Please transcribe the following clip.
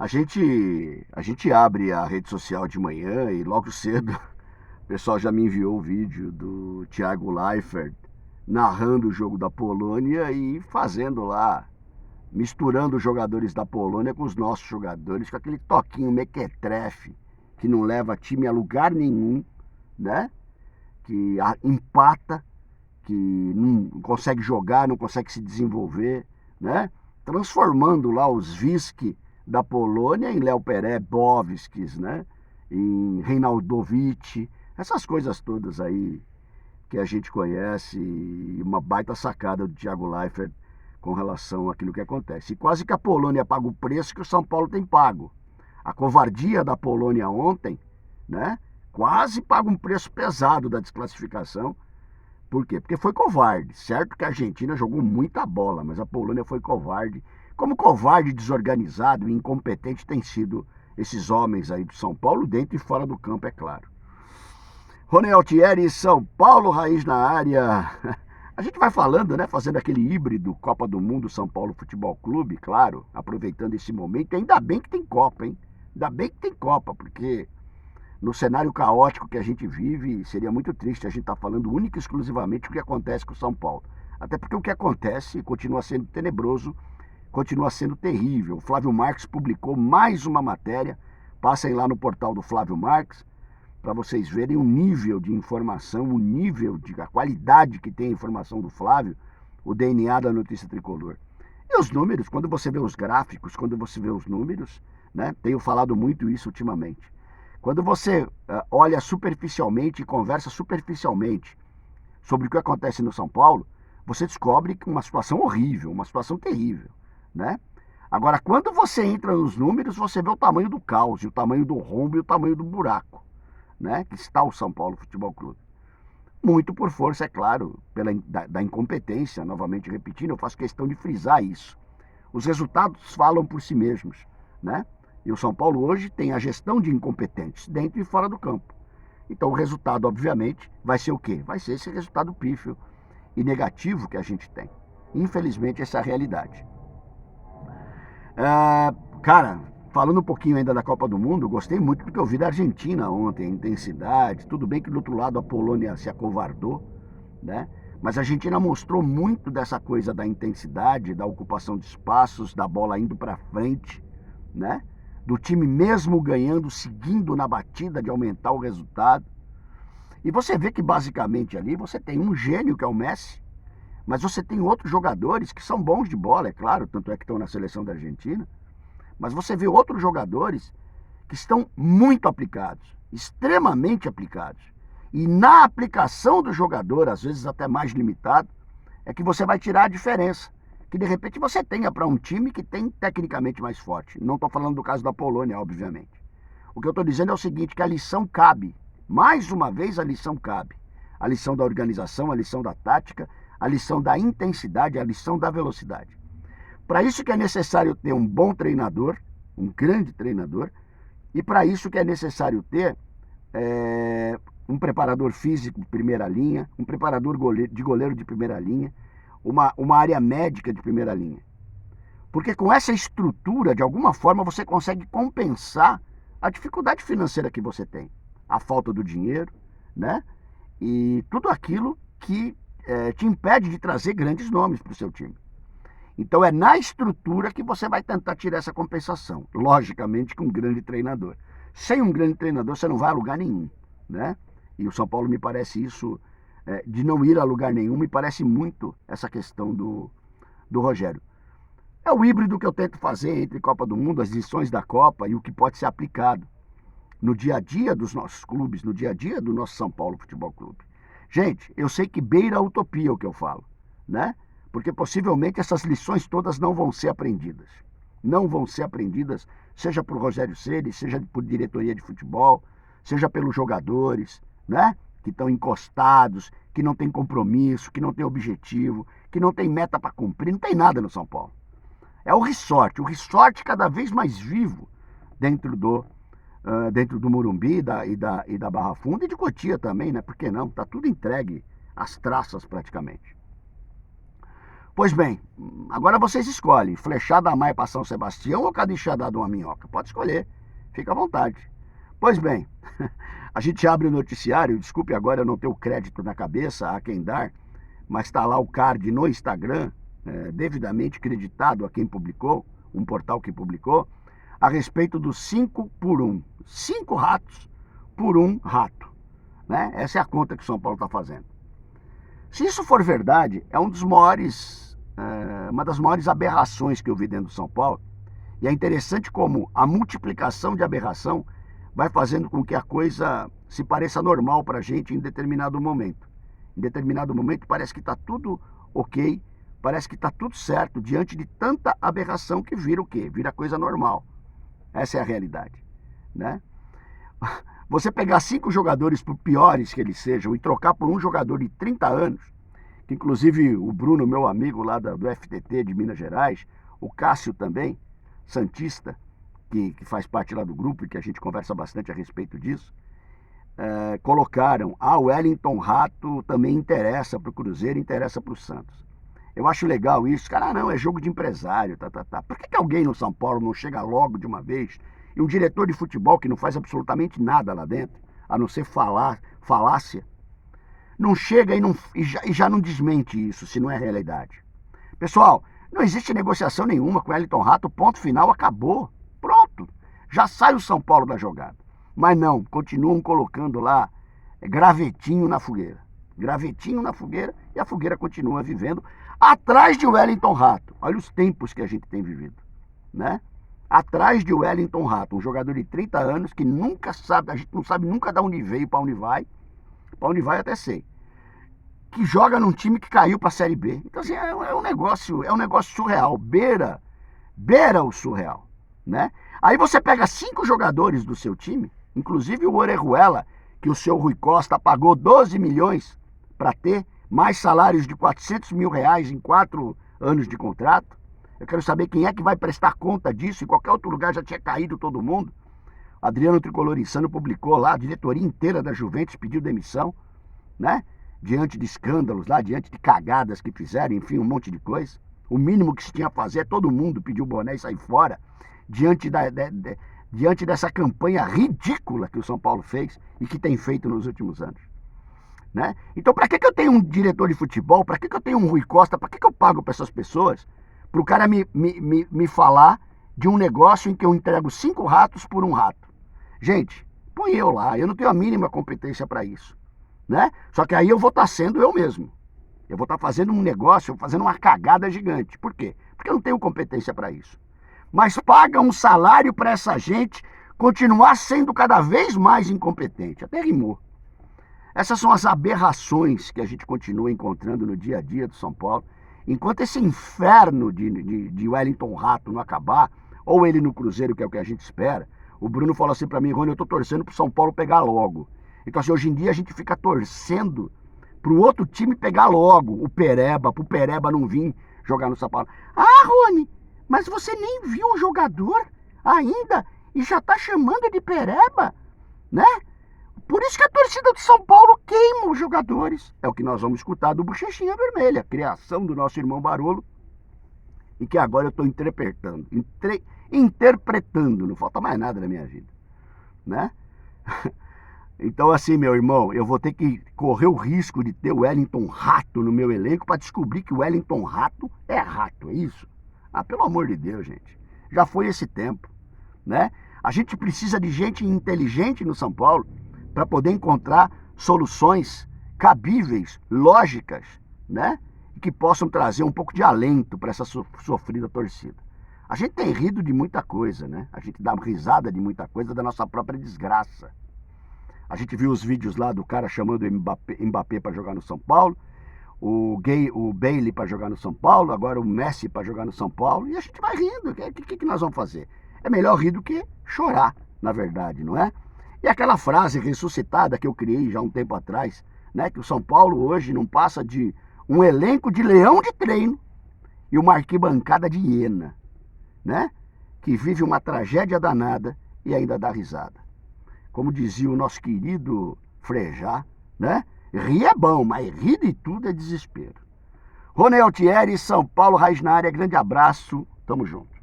A gente abre a rede social de manhã e logo cedo o pessoal já me enviou o vídeo do Thiago Leifert narrando o jogo da Polônia e fazendo lá, misturando os jogadores da Polônia com os nossos jogadores, com aquele toquinho mequetrefe que não leva time a lugar nenhum, né? Que empata, que não consegue jogar, não consegue se desenvolver, né? Transformando lá os Viski da Polônia em Léo Perebowskis, né? Em Reinaldovic, essas coisas todas aí que a gente conhece, e uma baita sacada do Thiago Leifert com relação àquilo que acontece. E quase que a Polônia paga o preço que o São Paulo tem pago. A covardia da Polônia ontem, né? Quase paga um preço pesado da desclassificação. Por quê? Porque foi covarde. Certo que a Argentina jogou muita bola, mas a Polônia foi covarde. Como covarde, desorganizado e incompetente tem sido esses homens aí do São Paulo, dentro e fora do campo, é claro. Rony Altieri, São Paulo, raiz na área. A gente vai falando, né? Fazendo aquele híbrido Copa do Mundo São Paulo Futebol Clube, claro, aproveitando esse momento. Ainda bem que tem Copa, hein? Ainda bem que tem Copa, porque no cenário caótico que a gente vive, seria muito triste a gente estar falando única e exclusivamente o que acontece com o São Paulo. Até porque o que acontece continua sendo tenebroso, continua sendo terrível. O Flávio Marques publicou mais uma matéria, passem lá no portal do Flávio Marques, para vocês verem o nível de informação, o nível a qualidade que tem a informação do Flávio, o DNA da notícia tricolor. E os números, quando você vê os gráficos, quando você vê os números, né? Tenho falado muito isso ultimamente. Quando você olha superficialmente e conversa superficialmente sobre o que acontece no São Paulo, você descobre que uma situação horrível, uma situação terrível, né? Agora, quando você entra nos números, você vê o tamanho do caos, o tamanho do rombo e o tamanho do buraco, né? Que está o São Paulo Futebol Clube. Muito por força, é claro, da incompetência, novamente repetindo, eu faço questão de frisar isso. Os resultados falam por si mesmos, né? E o São Paulo hoje tem a gestão de incompetentes, dentro e fora do campo. Então o resultado, obviamente, vai ser o quê? Vai ser esse resultado pífio e negativo que a gente tem. Infelizmente, essa é a realidade. Cara, falando um pouquinho ainda da Copa do Mundo, gostei muito do que eu vi da Argentina ontem, a intensidade. Tudo bem que do outro lado a Polônia se acovardou, né? Mas a Argentina mostrou muito dessa coisa da intensidade, da ocupação de espaços, da bola indo para frente, né? Do time mesmo ganhando, seguindo na batida de aumentar o resultado. E você vê que basicamente ali você tem um gênio que é o Messi, mas você tem outros jogadores que são bons de bola, é claro, tanto é que estão na seleção da Argentina, mas você vê outros jogadores que estão muito aplicados, extremamente aplicados. E na aplicação do jogador, às vezes até mais limitado, é que você vai tirar a diferença. Que de repente você tenha para um time que tem tecnicamente mais forte. Não estou falando do caso da Polônia, obviamente. O que eu estou dizendo é o seguinte, que a lição cabe. Mais uma vez a lição cabe. A lição da organização, a lição da tática, a lição da intensidade, a lição da velocidade. Para isso que é necessário ter um bom treinador, um grande treinador, e para isso que é necessário ter um preparador físico de primeira linha, um preparador de goleiro de primeira linha, uma área médica de primeira linha. Porque com essa estrutura, de alguma forma, você consegue compensar a dificuldade financeira que você tem, a falta do dinheiro, né? E tudo aquilo que te impede de trazer grandes nomes para o seu time. Então é na estrutura que você vai tentar tirar essa compensação. Logicamente com um grande treinador. Sem um grande treinador você não vai a lugar nenhum, né? E o São Paulo me parece isso, de não ir a lugar nenhum, me parece muito essa questão do Rogério. É o híbrido que eu tento fazer entre Copa do Mundo, as lições da Copa e o que pode ser aplicado no dia a dia dos nossos clubes, no dia a dia do nosso São Paulo Futebol Clube. Gente, eu sei que beira a utopia o que eu falo, né? Porque possivelmente essas lições todas não vão ser aprendidas. Não vão ser aprendidas, seja por Rogério Ceni, seja por diretoria de futebol, seja pelos jogadores, né? Que estão encostados, que não tem compromisso, que não tem objetivo, que não tem meta para cumprir, não tem nada no São Paulo. É o resort cada vez mais vivo dentro do Morumbi e da Barra Funda e de Cotia também, né? Por que não? Tá tudo entregue às traças praticamente. Pois bem, agora vocês escolhem, flechada a mais para São Sebastião ou cada enxadada uma minhoca? Pode escolher, fica à vontade. Pois bem, a gente abre o noticiário, desculpe agora eu não tenho crédito na cabeça a quem dar, mas está lá o card no Instagram, devidamente creditado a quem publicou, um portal que publicou, a respeito dos 5 por 1. 5 ratos por 1 rato. Né? Essa é a conta que o São Paulo está fazendo. Se isso for verdade, é uma das maiores aberrações que eu vi dentro do São Paulo. E é interessante como a multiplicação de aberração vai fazendo com que a coisa se pareça normal para a gente em determinado momento. Em determinado momento parece que está tudo ok, parece que está tudo certo diante de tanta aberração que vira o quê? Vira coisa normal. Essa é a realidade, né? Você pegar 5 jogadores, por piores que eles sejam, e trocar por um jogador de 30 anos, que inclusive o Bruno, meu amigo lá do FTT de Minas Gerais, o Cássio também, santista, que faz parte lá do grupo e que a gente conversa bastante a respeito disso, colocaram, o Wellington Rato também interessa para o Cruzeiro, interessa para o Santos. Eu acho legal isso, cara, não, é jogo de empresário, tá. Por que alguém no São Paulo não chega logo de uma vez e um diretor de futebol que não faz absolutamente nada lá dentro, a não ser falácia, não chega e já não desmente isso, se não é realidade? Pessoal, não existe negociação nenhuma com o Wellington Rato, ponto final, acabou. Pronto, já sai o São Paulo da jogada. Mas não, continuam colocando lá gravetinho na fogueira. Gravetinho na fogueira e a fogueira continua vivendo atrás de Wellington Rato. Olha os tempos que a gente tem vivido, né? Atrás de Wellington Rato, um jogador de 30 anos que nunca sabe, a gente não sabe nunca de onde veio, para onde vai até sei, que joga num time que caiu para a Série B. Então assim, é um negócio surreal, beira o surreal, né? Aí você pega 5 jogadores do seu time, inclusive o Orejuela, que o seu Rui Costa pagou 12 milhões para ter, mais salários de 400 mil reais em 4 anos de contrato. Eu quero saber quem é que vai prestar conta disso. Em qualquer outro lugar já tinha caído todo mundo. Adriano Tricolor Insano publicou lá, a diretoria inteira da Juventus pediu demissão, né? Diante de escândalos lá, diante de cagadas que fizeram, enfim, um monte de coisa. O mínimo que se tinha a fazer é todo mundo pedir o boné e sair fora, diante dessa campanha ridícula que o São Paulo fez e que tem feito nos últimos anos, né? Então, para que eu tenho um diretor de futebol? Para que eu tenho um Rui Costa? Para que eu pago para essas pessoas? Para o cara me falar de um negócio em que eu entrego 5 ratos por 1 rato. Gente, põe eu lá, eu não tenho a mínima competência para isso, né? Só que aí eu vou estar sendo eu mesmo. Eu vou estar fazendo um negócio, fazendo uma cagada gigante. Por quê? Porque eu não tenho competência para isso. Mas paga um salário para essa gente continuar sendo cada vez mais incompetente. Até rimou. Essas são as aberrações que a gente continua encontrando no dia a dia do São Paulo. Enquanto esse inferno de Wellington Rato não acabar, ou ele no Cruzeiro, que é o que a gente espera, o Bruno falou assim para mim, Rony, eu tô torcendo pro São Paulo pegar logo. Então assim, hoje em dia a gente fica torcendo pro outro time pegar logo, pro Pereba não vir jogar no São Paulo. Ah, Rony, mas você nem viu o jogador ainda e já tá chamando de Pereba, né? Por isso que a torcida de São Paulo queima os jogadores. É o que nós vamos escutar do Bochechinha Vermelha, criação do nosso irmão Barolo, e que agora eu estou interpretando, não falta mais nada na minha vida, né? Então assim, meu irmão, eu vou ter que correr o risco de ter o Wellington Rato no meu elenco para descobrir que o Wellington Rato, é isso? Ah, pelo amor de Deus, gente. Já foi esse tempo, né? A gente precisa de gente inteligente no São Paulo para poder encontrar soluções cabíveis, lógicas, né? E que possam trazer um pouco de alento para essa sofrida torcida. A gente tem rido de muita coisa, né? A gente dá risada de muita coisa da nossa própria desgraça. A gente viu os vídeos lá do cara chamando o Mbappé para jogar no São Paulo, o Bailey para jogar no São Paulo, agora o Messi para jogar no São Paulo, e a gente vai rindo. O que nós vamos fazer? É melhor rir do que chorar, na verdade, não é? E aquela frase ressuscitada que eu criei já um tempo atrás, né, que o São Paulo hoje não passa de um elenco de leão de treino e uma arquibancada de hiena, né, que vive uma tragédia danada e ainda dá risada. Como dizia o nosso querido Frejá, né, rir é bom, mas rir de tudo é desespero. Rony Altieri, São Paulo, Raiz na área. Grande abraço. Tamo junto.